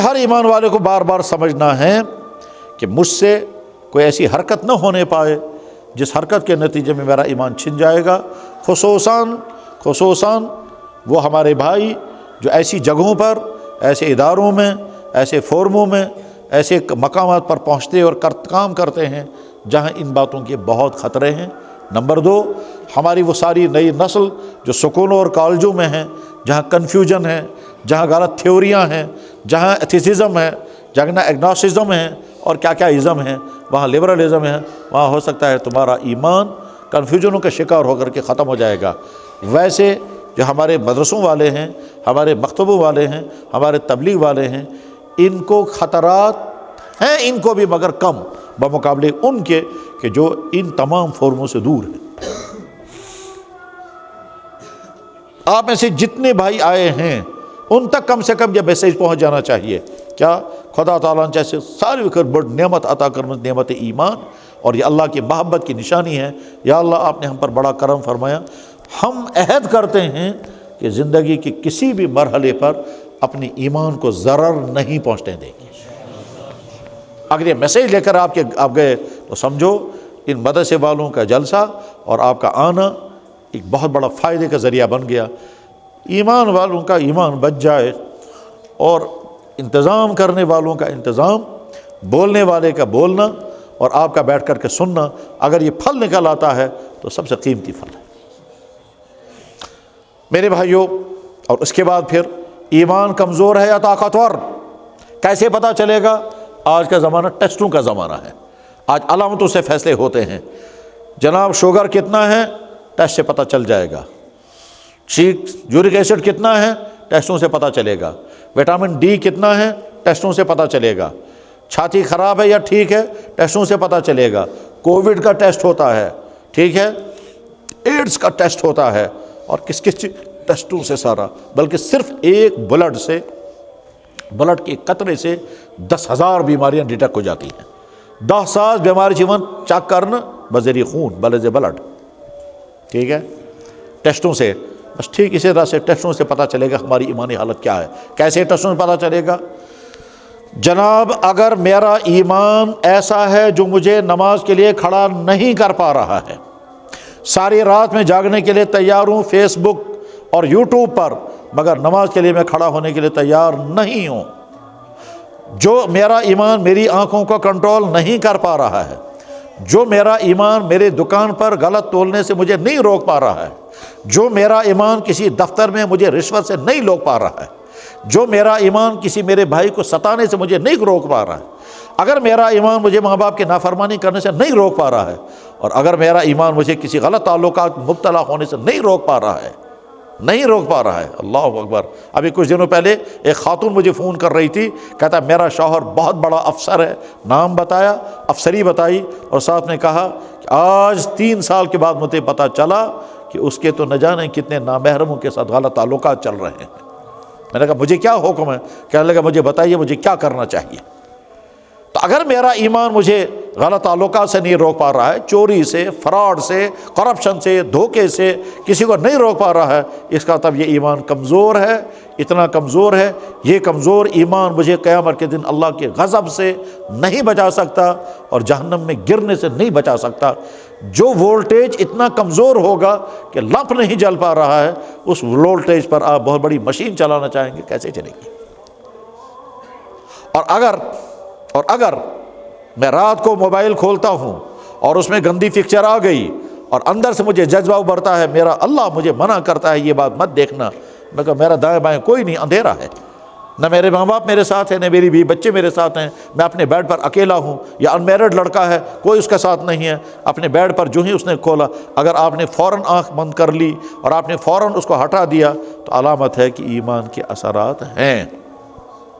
ہر ایمان والے کو بار بار سمجھنا ہے کہ مجھ سے کوئی ایسی حرکت نہ ہونے پائے جس حرکت کے نتیجے میں میرا ایمان چھن جائے گا، خصوصاً وہ ہمارے بھائی جو ایسی جگہوں پر، ایسے اداروں میں، ایسے فورموں میں، ایسے مقامات پر پہنچتے اور کام کرتے ہیں جہاں ان باتوں کے بہت خطرے ہیں۔ نمبر 2، ہماری وہ ساری نئی نسل جو سکولوں اور کالجوں میں ہیں، جہاں کنفیوژن ہے، جہاں غلط تھیوریاں ہیں، جہاں ایتھیسزم ہے، جہاں ایگنوسٹزم ہے اور کیا کیا ازم ہے، وہاں لبرلزم ہے، وہاں ہو سکتا ہے تمہارا ایمان کنفیوژنوں کا شکار ہو کر کے ختم ہو جائے گا۔ ویسے جو ہمارے مدرسوں والے ہیں، ہمارے مکتبوں والے ہیں، ہمارے تبلیغ والے ہیں، ان کو خطرات ہیں، ان کو بھی مگر کم بمقابلے ان کے کہ جو ان تمام فورموں سے دور ہیں۔ آپ میں سے جتنے بھائی آئے ہیں ان تک کم سے کم یہ میسیج پہنچ جانا چاہیے، کیا خدا تعالیٰ نے جیسے ساری بڑی نعمت عطا کر، نعمت ایمان، اور یہ اللہ کی محبت کی نشانی ہے۔ یا اللہ، آپ نے ہم پر بڑا کرم فرمایا، ہم عہد کرتے ہیں کہ زندگی کے کسی بھی مرحلے پر اپنے ایمان کو ضرر نہیں پہنچنے دیں گے۔ اگر یہ میسیج لے کر آپ گئے تو سمجھو ان مدرسے والوں کا جلسہ اور آپ کا آنا ایک بہت بڑا فائدے کا ذریعہ بن گیا۔ ایمان والوں کا ایمان بچ جائے اور انتظام کرنے والوں کا انتظام، بولنے والے کا بولنا اور آپ کا بیٹھ کر کے سننا، اگر یہ پھل نکل آتا ہے تو سب سے قیمتی پھل ہے میرے بھائیوں۔ اور اس کے بعد پھر ایمان کمزور ہے یا طاقتور، کیسے پتہ چلے گا؟ آج کا زمانہ ٹیسٹوں کا زمانہ ہے، آج علامتوں سے فیصلے ہوتے ہیں۔ جناب شوگر کتنا ہے؟ ٹیسٹ سے پتہ چل جائے گا۔ یورک ایسڈ کتنا ہے؟ ٹیسٹوں سے پتہ چلے گا۔ وٹامن ڈی کتنا ہے؟ ٹیسٹوں سے پتہ چلے گا۔ چھاتی خراب ہے یا ٹھیک ہے؟ ٹیسٹوں سے پتہ چلے گا۔ کووڈ کا ٹیسٹ ہوتا ہے، ٹھیک ہے، ایڈز کا ٹیسٹ ہوتا ہے، اور کس ٹیسٹوں سے سارا، بلکہ صرف ایک بلڈ کے قطرے سے 10,000 بیماریاں ڈیٹیکٹ ہو جاتی ہیں۔ 10,000 بیماری جیون چیک کرنا بذریعہ خون، بلز بلڈ، ٹھیک ہے، ٹیسٹوں سے۔ بس ٹھیک اسی طرح سے ٹیسٹوں سے پتہ چلے گا ہماری ایمانی حالت کیا ہے۔ کیسے ٹیسٹوں سے پتہ چلے گا؟ جناب اگر میرا ایمان ایسا ہے جو مجھے نماز کے لیے کھڑا نہیں کر پا رہا ہے، ساری رات میں جاگنے کے لیے تیار ہوں فیس بک اور یوٹیوب پر، مگر نماز کے لیے میں کھڑا ہونے کے لیے تیار نہیں ہوں، جو میرا ایمان میری آنکھوں کو کنٹرول نہیں کر پا رہا ہے، جو میرا ایمان میرے دکان پر غلط تولنے سے مجھے نہیں روک پا رہا ہے، جو میرا ایمان کسی دفتر میں مجھے رشوت سے نہیں روک پا رہا ہے، جو میرا ایمان کسی میرے بھائی کو ستانے سے مجھے نہیں روک پا رہا ہے، اگر میرا ایمان مجھے ماں باپ کی نافرمانی کرنے سے نہیں روک پا رہا ہے، اور اگر میرا ایمان مجھے کسی غلط تعلقات مبتلا ہونے سے نہیں روک پا رہا ہے، اللہ اکبر۔ ابھی کچھ دنوں پہلے ایک خاتون مجھے فون کر رہی تھی، کہتا میرا شوہر بہت بڑا افسر ہے، نام بتایا، افسری بتائی، اور ساتھ میں کہا کہ آج 3 سال کے بعد مجھے پتہ چلا کہ اس کے تو نہ جانے کتنے نامحرموں کے ساتھ غلط تعلقات چل رہے ہیں۔ میں نے کہا مجھے کیا حکم ہے؟ کہنے لگا مجھے بتائیے مجھے کیا کرنا چاہیے۔ تو اگر میرا ایمان مجھے غلط تعلقات سے نہیں روک پا رہا ہے، چوری سے، فراڈ سے، کرپشن سے، دھوکے سے کسی کو نہیں روک پا رہا ہے، اس کا مطلب یہ ایمان کمزور ہے، اتنا کمزور ہے۔ یہ کمزور ایمان مجھے قیامت کے دن اللہ کے غضب سے نہیں بچا سکتا اور جہنم میں گرنے سے نہیں بچا سکتا۔ جو وولٹیج اتنا کمزور ہوگا کہ لمپ نہیں جل پا رہا ہے، اس وولٹیج پر آپ بہت بڑی مشین چلانا چاہیں گے، کیسے چلے گی؟ اور اگر میں رات کو موبائل کھولتا ہوں اور اس میں گندی پکچر آ گئی اور اندر سے مجھے جذبہ ابھرتا ہے، میرا اللہ مجھے منع کرتا ہے یہ بات مت دیکھنا، میں کہا میرا دائیں بائیں کوئی نہیں، اندھیرا ہے، نہ میرے ماں باپ میرے ساتھ ہیں، نہ میری بیوی بچے میرے ساتھ ہیں، میں اپنے بیڈ پر اکیلا ہوں، یا انمیرڈ لڑکا ہے کوئی اس کے ساتھ نہیں ہے، اپنے بیڈ پر جو ہی اس نے کھولا، اگر آپ نے فوراً آنکھ بند کر لی اور آپ نے فوراً اس کو ہٹا دیا تو علامت ہے کہ ایمان کے اثرات ہیں۔